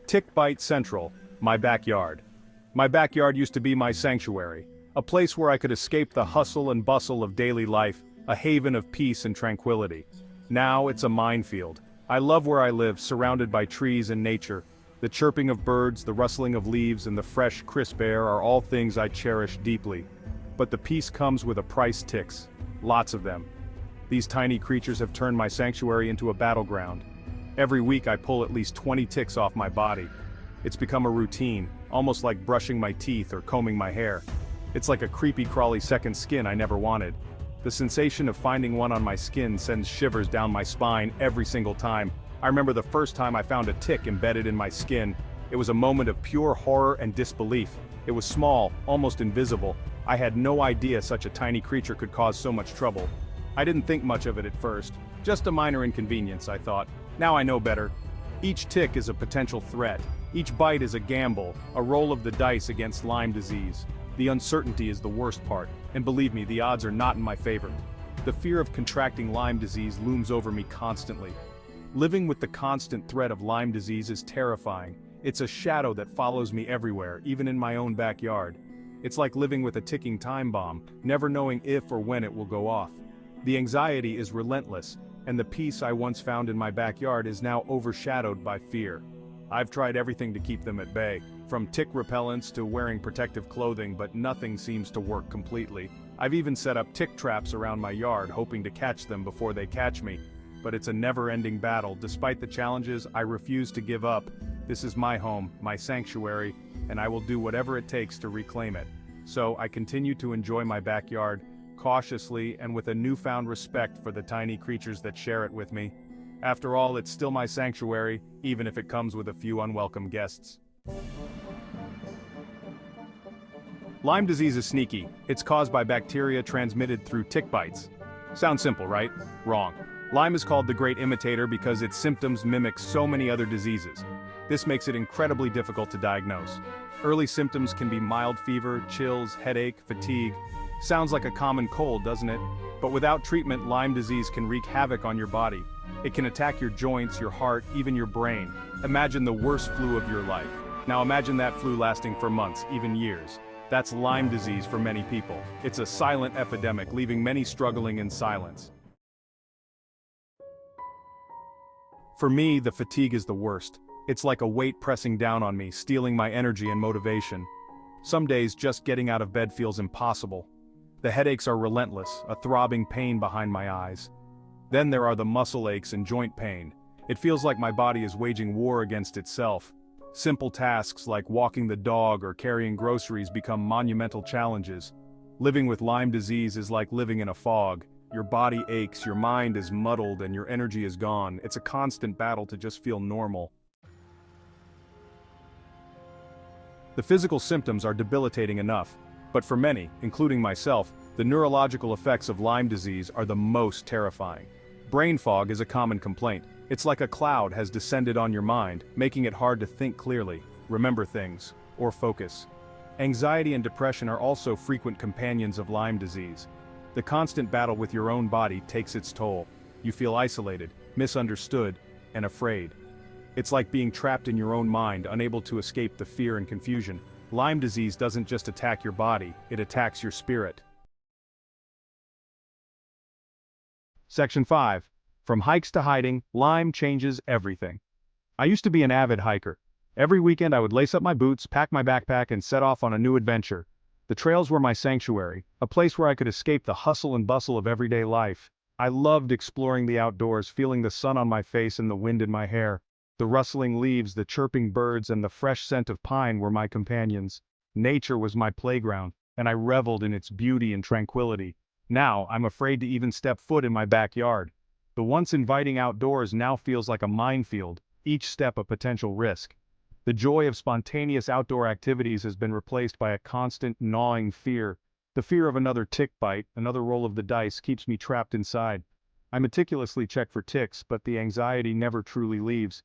Tick Bite Central, my backyard. My backyard used to be my sanctuary, a place where I could escape the hustle and bustle of daily life, a haven of peace and tranquility. Now it's a minefield. I love where I live, surrounded by trees and nature. The chirping of birds, the rustling of leaves, and the fresh, crisp air are all things I cherish deeply. But the peace comes with a price: ticks. Lots of them. These tiny creatures have turned my sanctuary into a battleground. Every week I pull at least 20 ticks off my body. It's become a routine, almost like brushing my teeth or combing my hair. It's like a creepy crawly second skin I never wanted. The sensation of finding one on my skin sends shivers down my spine every single time. I remember the first time I found a tick embedded in my skin. It was a moment of pure horror and disbelief. It was small, almost invisible. I had no idea such a tiny creature could cause so much trouble. I didn't think much of it at first. Just a minor inconvenience, I thought. Now I know better. Each tick is a potential threat. Each bite is a gamble, a roll of the dice against Lyme disease. The uncertainty is the worst part, and believe me, the odds are not in my favor. The fear of contracting Lyme disease looms over me constantly. Living with the constant threat of Lyme disease is terrifying. It's a shadow that follows me everywhere, even in my own backyard. It's like living with a ticking time bomb, never knowing if or when it will go off. The anxiety is relentless, and the peace I once found in my backyard is now overshadowed by fear. I've tried everything to keep them at bay, from tick repellents to wearing protective clothing, but nothing seems to work completely. I've even set up tick traps around my yard, hoping to catch them before they catch me. But it's a never-ending battle. Despite the challenges, I refuse to give up. This is my home, my sanctuary, and I will do whatever it takes to reclaim it. So I continue to enjoy my backyard, cautiously and with a newfound respect for the tiny creatures that share it with me. After all, it's still my sanctuary, even if it comes with a few unwelcome guests. Lyme disease is sneaky. It's caused by bacteria transmitted through tick bites. Sounds simple, right? Wrong. Lyme is called the great imitator because its symptoms mimic so many other diseases. This makes it incredibly difficult to diagnose. Early symptoms can be mild fever, chills, headache, fatigue. Sounds like a common cold, doesn't it? But without treatment, Lyme disease can wreak havoc on your body. It can attack your joints, your heart, even your brain. Imagine the worst flu of your life. Now imagine that flu lasting for months, even years. That's Lyme disease for many people. It's a silent epidemic, leaving many struggling in silence. For me, the fatigue is the worst. It's like a weight pressing down on me, stealing my energy and motivation. Some days, just getting out of bed feels impossible. The headaches are relentless, a throbbing pain behind my eyes. Then there are the muscle aches and joint pain. It feels like my body is waging war against itself. Simple tasks like walking the dog or carrying groceries become monumental challenges. Living with Lyme disease is like living in a fog. Your body aches, your mind is muddled, and your energy is gone. It's a constant battle to just feel normal. The physical symptoms are debilitating enough, but for many, including myself, the neurological effects of Lyme disease are the most terrifying. Brain fog is a common complaint. It's like a cloud has descended on your mind, making it hard to think clearly, remember things, or focus. Anxiety and depression are also frequent companions of Lyme disease. The constant battle with your own body takes its toll. You feel isolated, misunderstood, and afraid. It's like being trapped in your own mind, unable to escape the fear and confusion. Lyme disease doesn't just attack your body, it attacks your spirit. Section 5. From hikes to hiding, Lyme changes everything. I used to be an avid hiker. Every weekend I would lace up my boots, pack my backpack, and set off on a new adventure. The trails were my sanctuary, a place where I could escape the hustle and bustle of everyday life. I loved exploring the outdoors, feeling the sun on my face and the wind in my hair. The rustling leaves, the chirping birds, and the fresh scent of pine were my companions. Nature was my playground, and I reveled in its beauty and tranquility. Now, I'm afraid to even step foot in my backyard. The once inviting outdoors now feels like a minefield, each step a potential risk. The joy of spontaneous outdoor activities has been replaced by a constant, gnawing fear. The fear of another tick bite, another roll of the dice, keeps me trapped inside. I meticulously check for ticks, but the anxiety never truly leaves.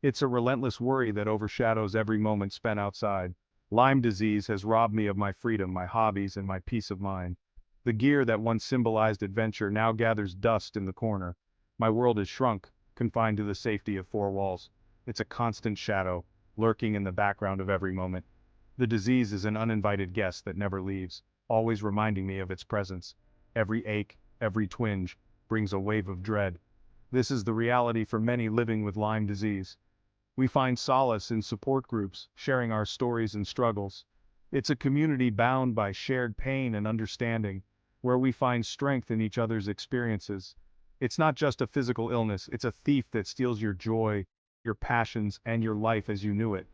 It's a relentless worry that overshadows every moment spent outside. Lyme disease has robbed me of my freedom, my hobbies, and my peace of mind. The gear that once symbolized adventure now gathers dust in the corner. My world is shrunk, confined to the safety of four walls. It's a constant shadow, lurking in the background of every moment. The disease is an uninvited guest that never leaves, always reminding me of its presence. Every ache, every twinge, brings a wave of dread. This is the reality for many living with Lyme disease. We find solace in support groups, sharing our stories and struggles. It's a community bound by shared pain and understanding, where we find strength in each other's experiences. It's not just a physical illness, it's a thief that steals your joy, your passions, and your life as you knew it.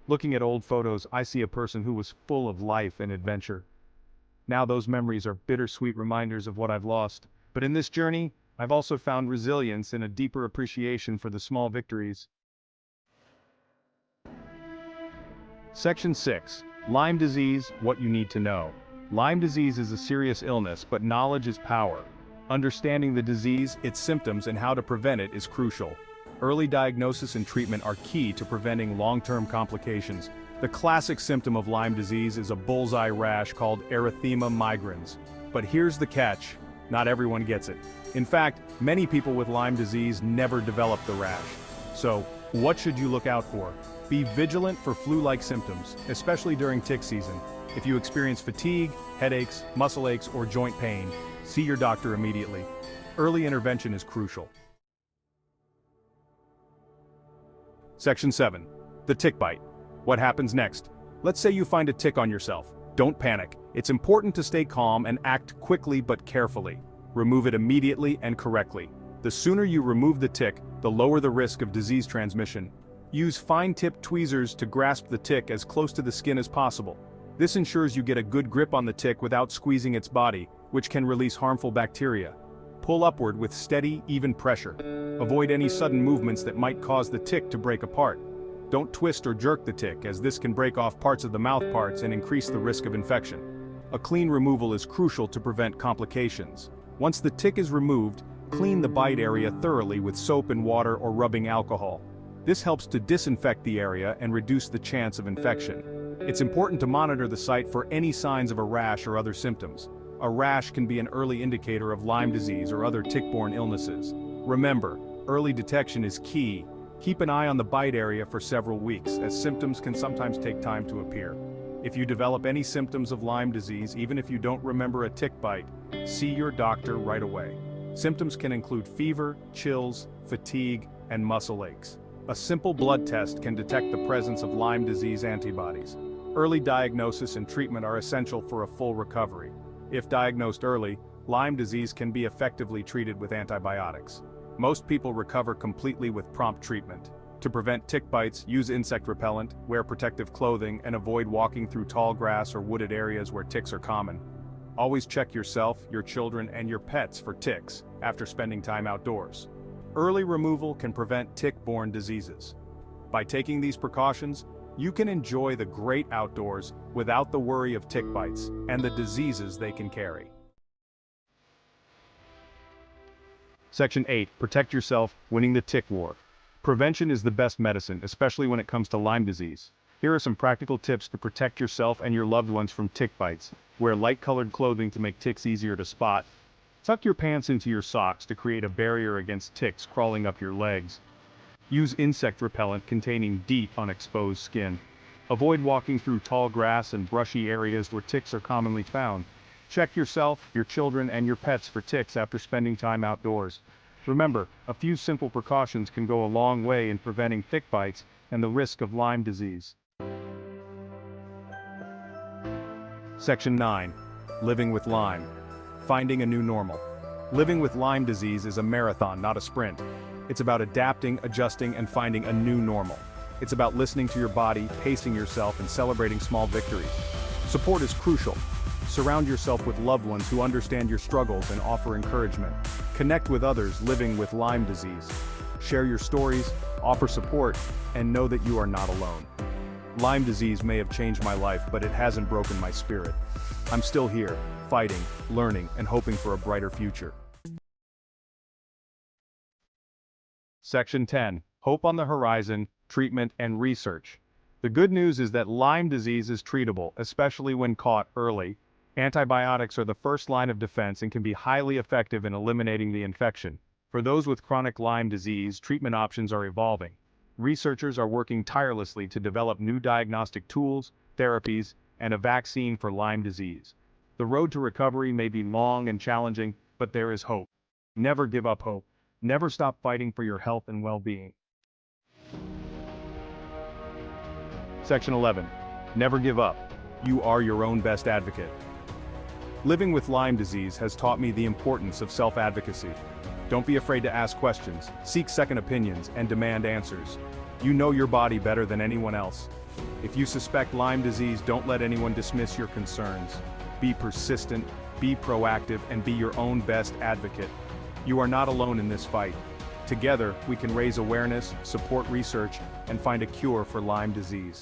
Looking at old photos, I see a person who was full of life and adventure. Now those memories are bittersweet reminders of what I've lost. But in this journey, I've also found resilience and a deeper appreciation for the small victories. Section 6. Lyme disease, what you need to know. Lyme disease is a serious illness, but knowledge is power. Understanding the disease, its symptoms, and how to prevent it is crucial. Early diagnosis and treatment are key to preventing long-term complications. The classic symptom of Lyme disease is a bullseye rash called erythema migrans. But here's the catch: not everyone gets it. In fact, many people with Lyme disease never develop the rash. So, what should you look out for? Be vigilant for flu-like symptoms, especially during tick season. If you experience fatigue, headaches, muscle aches, or joint pain, see your doctor immediately. Early intervention is crucial. Section 7. The tick bite. What happens next? Let's say you find a tick on yourself. Don't panic. It's important to stay calm and act quickly but carefully. Remove it immediately and correctly. The sooner you remove the tick, the lower the risk of disease transmission. Use fine-tipped tweezers to grasp the tick as close to the skin as possible. This ensures you get a good grip on the tick without squeezing its body, which can release harmful bacteria. Pull upward with steady, even pressure. Avoid any sudden movements that might cause the tick to break apart. Don't twist or jerk the tick, as this can break off parts of the mouth parts and increase the risk of infection. A clean removal is crucial to prevent complications. Once the tick is removed, clean the bite area thoroughly with soap and water or rubbing alcohol. This helps to disinfect the area and reduce the chance of infection. It's important to monitor the site for any signs of a rash or other symptoms. A rash can be an early indicator of Lyme disease or other tick-borne illnesses. Remember, early detection is key. Keep an eye on the bite area for several weeks, as symptoms can sometimes take time to appear. If you develop any symptoms of Lyme disease, even if you don't remember a tick bite, see your doctor right away. Symptoms can include fever, chills, fatigue, and muscle aches. A simple blood test can detect the presence of Lyme disease antibodies. Early diagnosis and treatment are essential for a full recovery. If diagnosed early, Lyme disease can be effectively treated with antibiotics. Most people recover completely with prompt treatment. To prevent tick bites, use insect repellent, wear protective clothing, and avoid walking through tall grass or wooded areas where ticks are common. Always check yourself, your children, and your pets for ticks after spending time outdoors. Early removal can prevent tick-borne diseases. By taking these precautions, you can enjoy the great outdoors without the worry of tick bites and the diseases they can carry. Section 8. Protect yourself, winning the tick war. Prevention is the best medicine, especially when it comes to Lyme disease. Here are some practical tips to protect yourself and your loved ones from tick bites. Wear light-colored clothing to make ticks easier to spot. Tuck your pants into your socks to create a barrier against ticks crawling up your legs. Use insect repellent containing DEET on exposed skin. Avoid walking through tall grass and brushy areas where ticks are commonly found. Check yourself, your children, and your pets for ticks after spending time outdoors. Remember, a few simple precautions can go a long way in preventing tick bites and the risk of Lyme disease. Section 9. Living with Lyme. Finding a new normal. Living with Lyme disease is a marathon, not a sprint. It's about adapting, adjusting, and finding a new normal. It's about listening to your body, pacing yourself, and celebrating small victories. Support is crucial. Surround yourself with loved ones who understand your struggles and offer encouragement. Connect with others living with Lyme disease. Share your stories, offer support, and know that you are not alone. Lyme disease may have changed my life, but it hasn't broken my spirit. I'm still here, fighting, learning, and hoping for a brighter future. Section 10. Hope on the horizon, treatment and research. The good news is that Lyme disease is treatable, especially when caught early. Antibiotics are the first line of defense and can be highly effective in eliminating the infection. For those with chronic Lyme disease, treatment options are evolving. Some Researchers are working tirelessly to develop new diagnostic tools, therapies, and a vaccine for Lyme disease. The road to recovery may be long and challenging, but there is hope. Never give up hope. Never stop fighting for your health and well-being. Section 11. Never give up. You are your own best advocate. Living with Lyme disease has taught me the importance of self-advocacy. Don't be afraid to ask questions, seek second opinions, and demand answers. You know your body better than anyone else. If you suspect Lyme disease, don't let anyone dismiss your concerns. Be persistent, be proactive, and be your own best advocate. You are not alone in this fight. Together, we can raise awareness, support research, and find a cure for Lyme disease.